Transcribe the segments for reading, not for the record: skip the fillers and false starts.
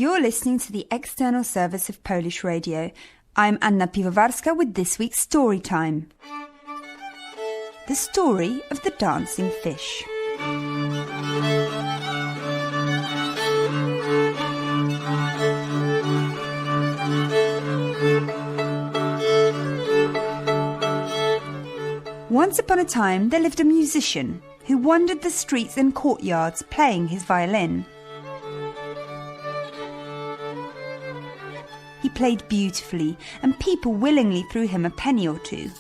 You're listening to the external service of Polish Radio. I'm Anna Piwowarska with this week's story time. The story of the dancing fish. Once upon a time there lived a musician who wandered the streets and courtyards playing his violin. He played beautifully, and people willingly threw him a penny or two.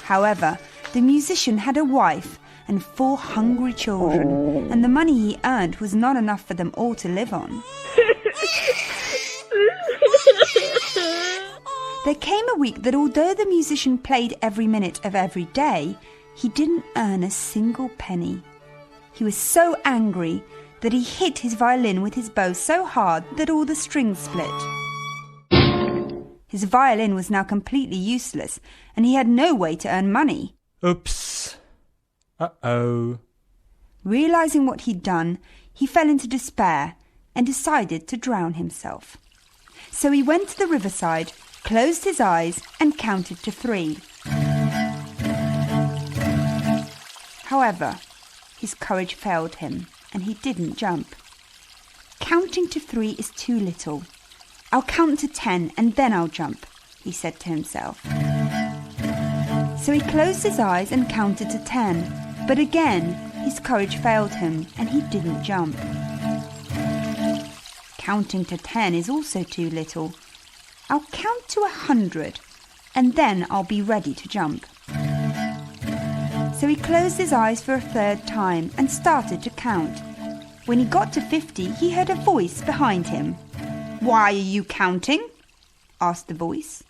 However, the musician had a wife and 4 hungry children, and the money he earned was not enough for them all to live on. There came a week that although the musician played every minute of every day, he didn't earn a single penny. He was so angry that he hit his violin with his bow so hard that all the strings split. His violin was now completely useless, and he had no way to earn money. Oops. Uh-oh. Realizing what he'd done, he fell into despair and decided to drown himself. So he went to the riverside, closed his eyes and counted to 3. However, his courage failed him and he didn't jump. Counting to 3 is too little. I'll count to 10 and then I'll jump, he said to himself. So he closed his eyes and counted to 10, but again his courage failed him and he didn't jump. Counting to 10 is also too little. I'll count to 100 and then I'll be ready to jump. So he closed his eyes for a 3rd time and started to count. When he got to 50, he heard a voice behind him. "Why are you counting?" asked the voice.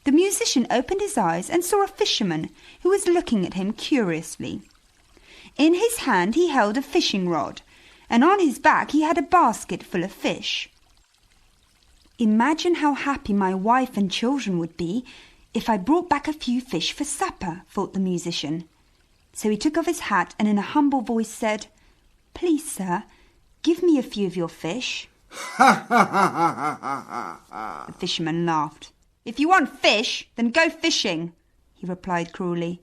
The musician opened his eyes and saw a fisherman who was looking at him curiously. In his hand he held a fishing rod, and on his back he had a basket full of fish. "Imagine how happy my wife and children would be if I brought back a few fish for supper," thought the musician. So he took off his hat and in a humble voice said, "Please, sir, give me a few of your fish." The fisherman laughed. "If you want fish, then go fishing," he replied cruelly.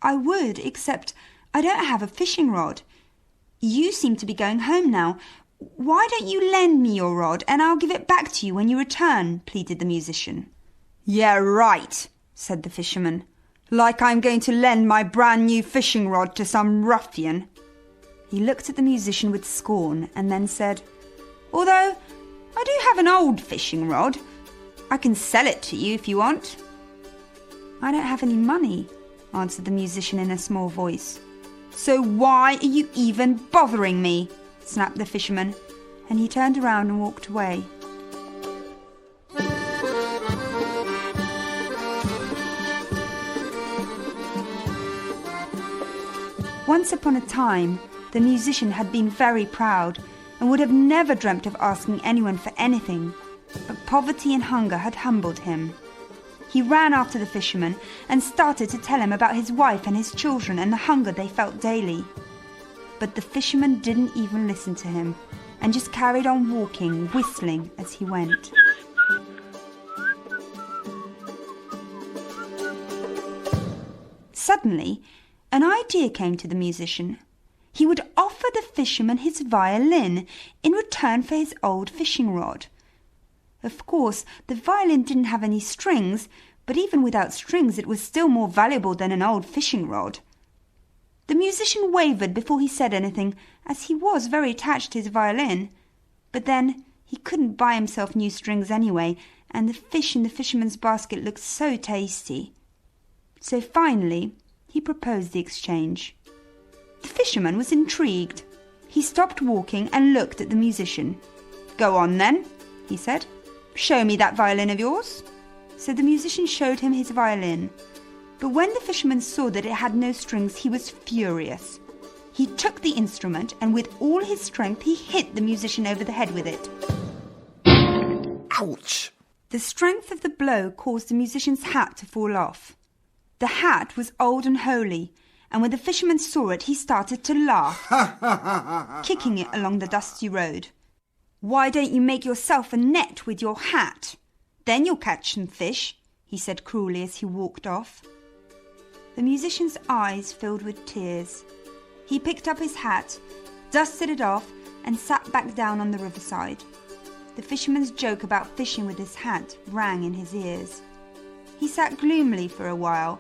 "I would, except I don't have a fishing rod. You seem to be going home now. Why don't you lend me your rod and I'll give it back to you when you return," pleaded the musician. "Yeah, right," said the fisherman. "Like I'm going to lend my brand new fishing rod to some ruffian." He looked at the musician with scorn and then said, "Although I do have an old fishing rod, I can sell it to you if you want." "I don't have any money," answered the musician in a small voice. "So why are you even bothering me?" snapped the fisherman, and he turned around and walked away. Once upon a time, the musician had been very proud and would have never dreamt of asking anyone for anything, but poverty and hunger had humbled him. He ran after the fisherman and started to tell him about his wife and his children and the hunger they felt daily. But the fisherman didn't even listen to him and just carried on walking, whistling as he went. Suddenly, an idea came to the musician. He would offer the fisherman his violin in return for his old fishing rod. Of course, the violin didn't have any strings, but even without strings it was still more valuable than an old fishing rod. The musician wavered before he said anything, as he was very attached to his violin. But then he couldn't buy himself new strings anyway, and the fish in the fisherman's basket looked so tasty. So finally he proposed the exchange. The fisherman was intrigued. He stopped walking and looked at the musician. "Go on then," he said. "Show me that violin of yours." So the musician showed him his violin. But when the fisherman saw that it had no strings, he was furious. He took the instrument and with all his strength he hit the musician over the head with it. Ouch! The strength of the blow caused the musician's hat to fall off. The hat was old and holey, and when the fisherman saw it, he started to laugh, kicking it along the dusty road. "Why don't you make yourself a net with your hat? Then you'll catch some fish," he said cruelly as he walked off. The musician's eyes filled with tears. He picked up his hat, dusted it off, and sat back down on the riverside. The fisherman's joke about fishing with his hat rang in his ears. He sat gloomily for a while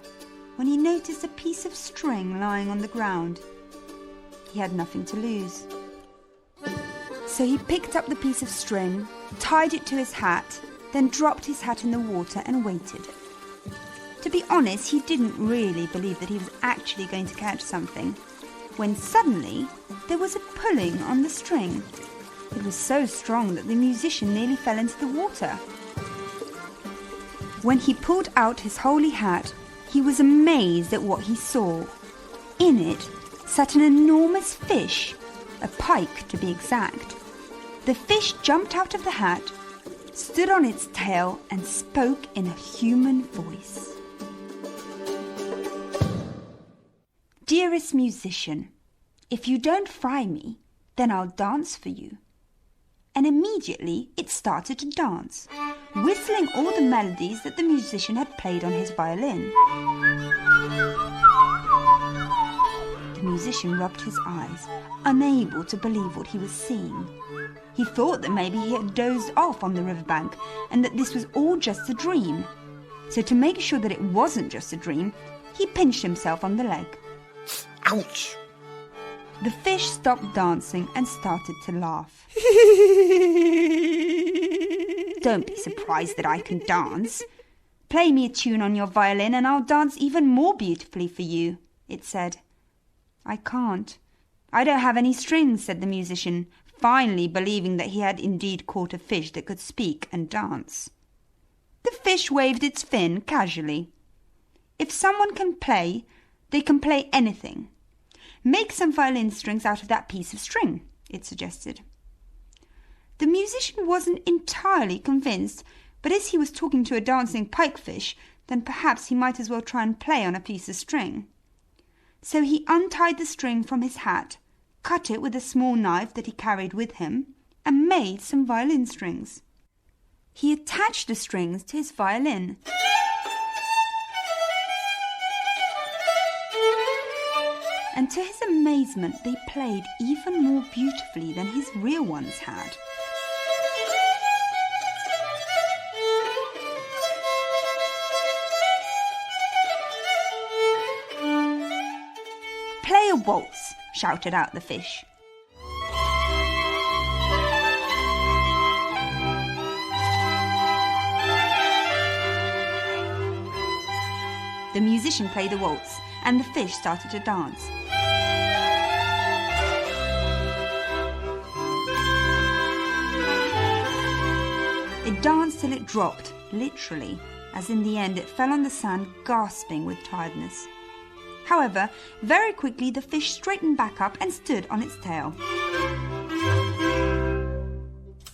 when he noticed a piece of string lying on the ground. He had nothing to lose. So he picked up the piece of string, tied it to his hat, then dropped his hat in the water and waited. To be honest, he didn't really believe that he was actually going to catch something, when suddenly there was a pulling on the string. It was so strong that the musician nearly fell into the water. When he pulled out his holy hat, he was amazed at what he saw. In it sat an enormous fish, a pike to be exact. The fish jumped out of the hat, stood on its tail, and spoke in a human voice. "Dearest musician, if you don't fry me, then I'll dance for you." And immediately it started to dance, whistling all the melodies that the musician had played on his violin. The musician rubbed his eyes, unable to believe what he was seeing. He thought that maybe he had dozed off on the riverbank and that this was all just a dream. So to make sure that it wasn't just a dream, he pinched himself on the leg. Ouch! The fish stopped dancing and started to laugh. "Don't be surprised that I can dance. Play me a tune on your violin and I'll dance even more beautifully for you," it said. "I can't. I don't have any strings," said the musician, finally believing that he had indeed caught a fish that could speak and dance. The fish waved its fin casually. "If someone can play, they can play anything. Make some violin strings out of that piece of string," it suggested. The musician wasn't entirely convinced, but as he was talking to a dancing pikefish, then perhaps he might as well try and play on a piece of string. So he untied the string from his hat, cut it with a small knife that he carried with him, and made some violin strings. He attached the strings to his violin. And to his amazement, they played even more beautifully than his real ones had. "Play a waltz," shouted out the fish. The musician played the waltz, and the fish started to dance. It danced till it dropped, literally, as in the end it fell on the sand gasping with tiredness. However, very quickly the fish straightened back up and stood on its tail.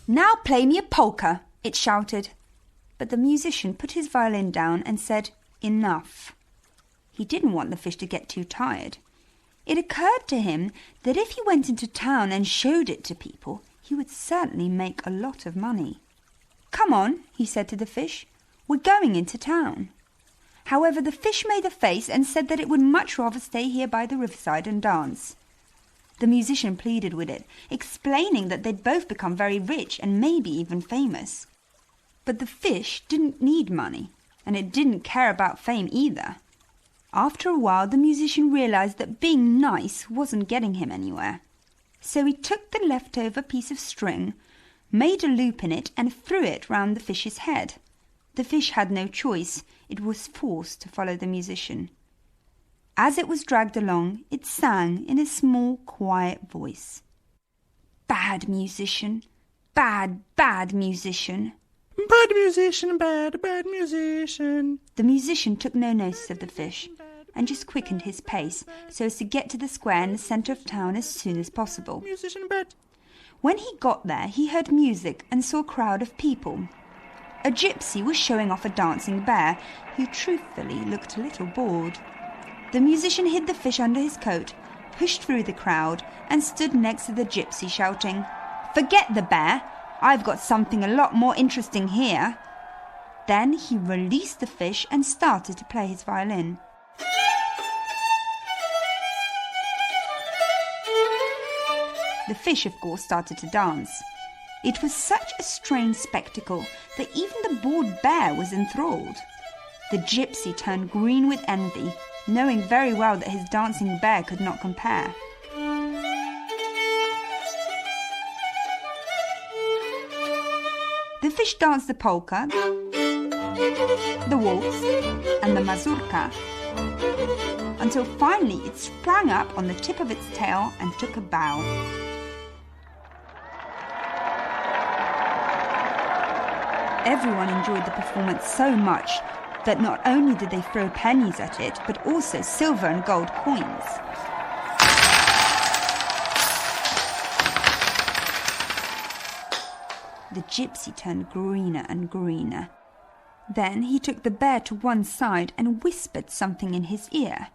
"Now play me a polka," it shouted. But the musician put his violin down and said, "Enough." He didn't want the fish to get too tired. It occurred to him that if he went into town and showed it to people, he would certainly make a lot of money. "Come on," he said to the fish. "We're going into town." However, the fish made a face and said that it would much rather stay here by the riverside and dance. The musician pleaded with it, explaining that they'd both become very rich and maybe even famous. But the fish didn't need money, and it didn't care about fame either. After a while, the musician realized that being nice wasn't getting him anywhere. So he took the leftover piece of string, made a loop in it, and threw it round the fish's head. The fish had no choice. It was forced to follow the musician. As it was dragged along, it sang in a small, quiet voice. "Bad musician, bad, bad musician." Bad musician, bad, bad musician. The musician took no notice of the fish and just quickened his pace so as to get to the square in the centre of town as soon as possible. Musician bad. When he got there, he heard music and saw a crowd of people. A gypsy was showing off a dancing bear who truthfully looked a little bored. The musician hid the fish under his coat, pushed through the crowd, and stood next to the gypsy shouting, "Forget the bear! I've got something a lot more interesting here." Then he released the fish and started to play his violin. The fish, of course, started to dance. It was such a strange spectacle that even the bored bear was enthralled. The gypsy turned green with envy, knowing very well that his dancing bear could not compare. The fish danced the polka, the waltz, and the mazurka, until finally it sprang up on the tip of its tail and took a bow. Everyone enjoyed the performance so much that not only did they throw pennies at it, but also silver and gold coins. The gypsy turned greener and greener. Then he took the bear to one side and whispered something in his ear.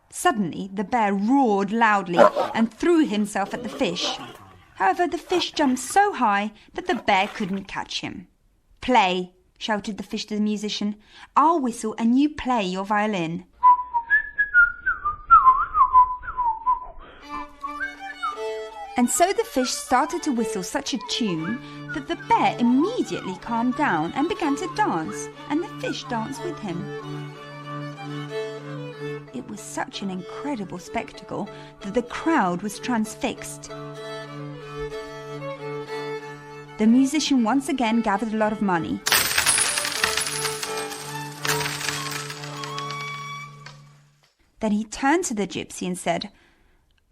Suddenly the bear roared loudly and threw himself at the fish. However, the fish jumped so high that the bear couldn't catch him. "Play," shouted the fish to the musician. "I'll whistle and you play your violin." And so the fish started to whistle such a tune that the bear immediately calmed down and began to dance, and the fish danced with him. It was such an incredible spectacle that the crowd was transfixed. The musician once again gathered a lot of money. Then he turned to the gypsy and said,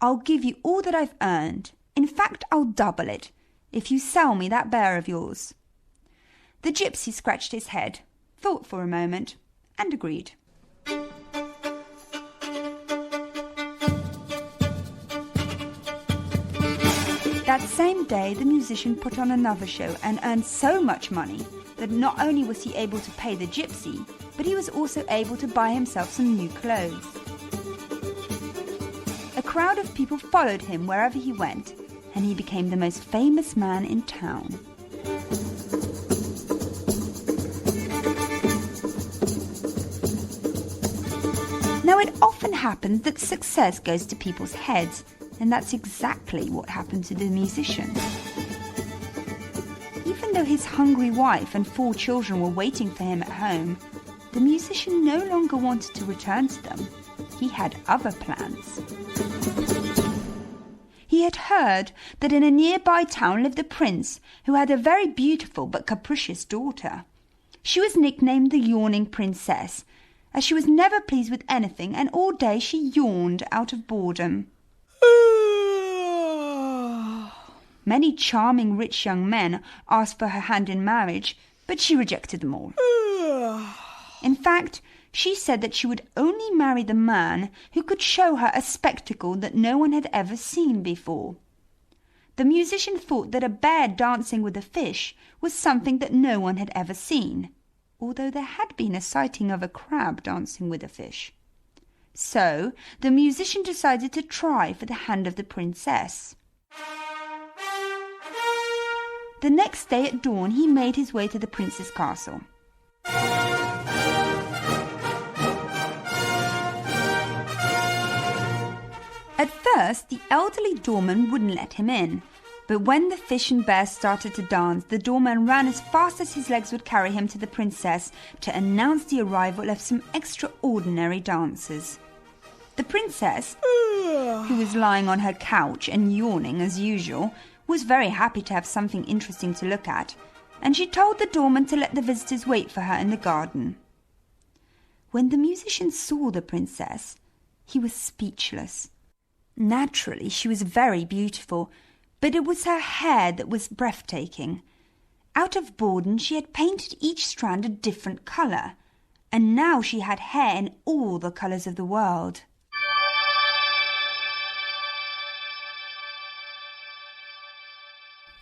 "I'll give you all that I've earned. In fact, I'll double it, if you sell me that bear of yours." The gypsy scratched his head, thought for a moment, and agreed. That same day, the musician put on another show and earned so much money that not only was he able to pay the gypsy, but he was also able to buy himself some new clothes. A crowd of people followed him wherever he went, and he became the most famous man in town. Now, it often happens that success goes to people's heads, and that's exactly what happened to the musician. Even though his hungry wife and 4 children were waiting for him at home, the musician no longer wanted to return to them. He had other plans. He had heard that in a nearby town lived a prince who had a very beautiful but capricious daughter. She was nicknamed the Yawning Princess, as she was never pleased with anything, and all day she yawned out of boredom. Many charming rich young men asked for her hand in marriage, but she rejected them all. In fact, she said that she would only marry the man who could show her a spectacle that no one had ever seen before. The musician thought that a bear dancing with a fish was something that no one had ever seen, although there had been a sighting of a crab dancing with a fish. So the musician decided to try for the hand of the princess. The next day at dawn he made his way to the prince's castle. At first, the elderly doorman wouldn't let him in, but when the fish and bear started to dance, the doorman ran as fast as his legs would carry him to the princess to announce the arrival of some extraordinary dancers. The princess, who was lying on her couch and yawning as usual, was very happy to have something interesting to look at, and she told the doorman to let the visitors wait for her in the garden. When the musician saw the princess, he was speechless. Naturally, she was very beautiful, but it was her hair that was breathtaking. Out of boredom, she had painted each strand a different colour, and now she had hair in all the colours of the world.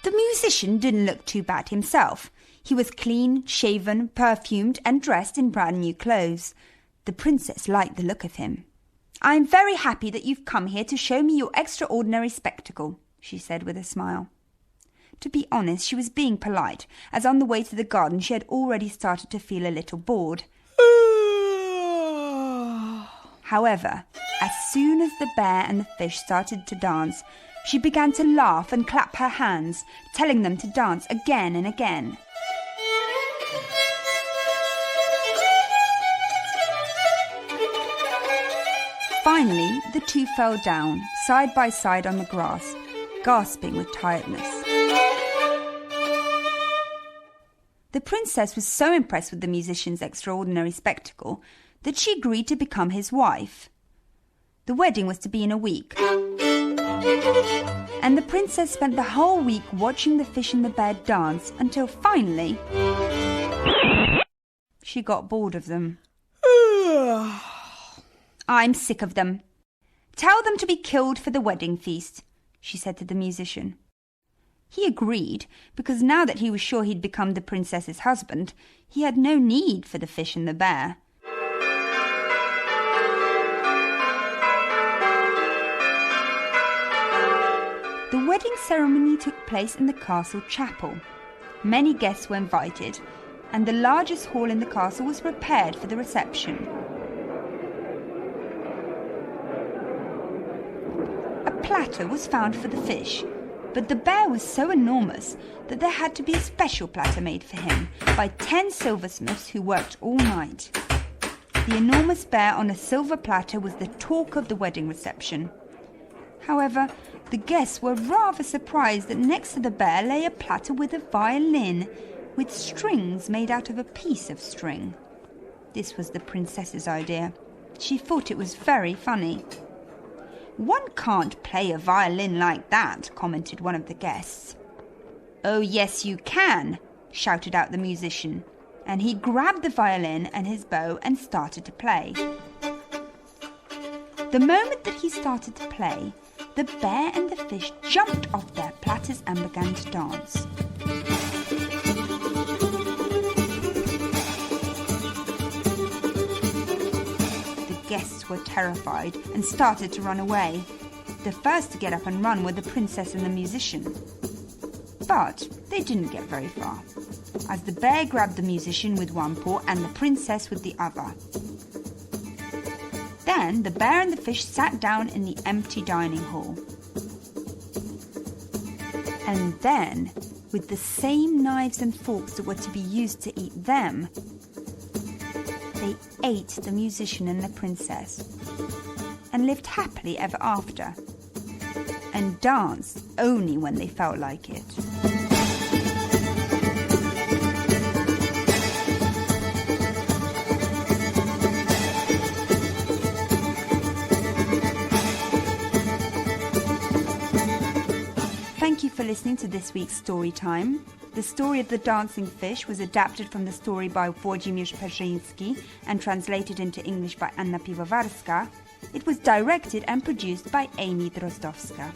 The musician didn't look too bad himself. He was clean, shaven, perfumed, and dressed in brand new clothes. The princess liked the look of him. "I am very happy that you've come here to show me your extraordinary spectacle," she said with a smile. To be honest, she was being polite, as on the way to the garden she had already started to feel a little bored. However, as soon as the bear and the fish started to dance, she began to laugh and clap her hands, telling them to dance again and again. Finally, the two fell down, side by side on the grass, gasping with tiredness. The princess was so impressed with the musician's extraordinary spectacle that she agreed to become his wife. The wedding was to be in a week, and the princess spent the whole week watching the fish and the bear dance until finally she got bored of them. "I'm sick of them. Tell them to be killed for the wedding feast," she said to the musician. He agreed, because now that he was sure he'd become the princess's husband, he had no need for the fish and the bear. The wedding ceremony took place in the castle chapel. Many guests were invited, and the largest hall in the castle was prepared for the reception. A platter was found for the fish, but the bear was so enormous that there had to be a special platter made for him by 10 silversmiths who worked all night. The enormous bear on a silver platter was the talk of the wedding reception. However, the guests were rather surprised that next to the bear lay a platter with a violin, with strings made out of a piece of string. This was the princess's idea. She thought it was very funny. "One can't play a violin like that," commented one of the guests. "Oh, yes, you can," shouted out the musician, and he grabbed the violin and his bow and started to play. The moment that he started to play, the bear and the fish jumped off their platters and began to dance. The guests were terrified and started to run away. The first to get up and run were the princess and the musician. But they didn't get very far, as the bear grabbed the musician with one paw and the princess with the other. Then the bear and the fish sat down in the empty dining hall. And then, with the same knives and forks that were to be used to eat them, they ate the musician and the princess, and lived happily ever after, and danced only when they felt like it. Thank you for listening to this week's story time. The story of the dancing fish was adapted from the story by Włodzimierz Perzyński and translated into English by Anna Piwowarska. It was directed and produced by Amy Drozdowska.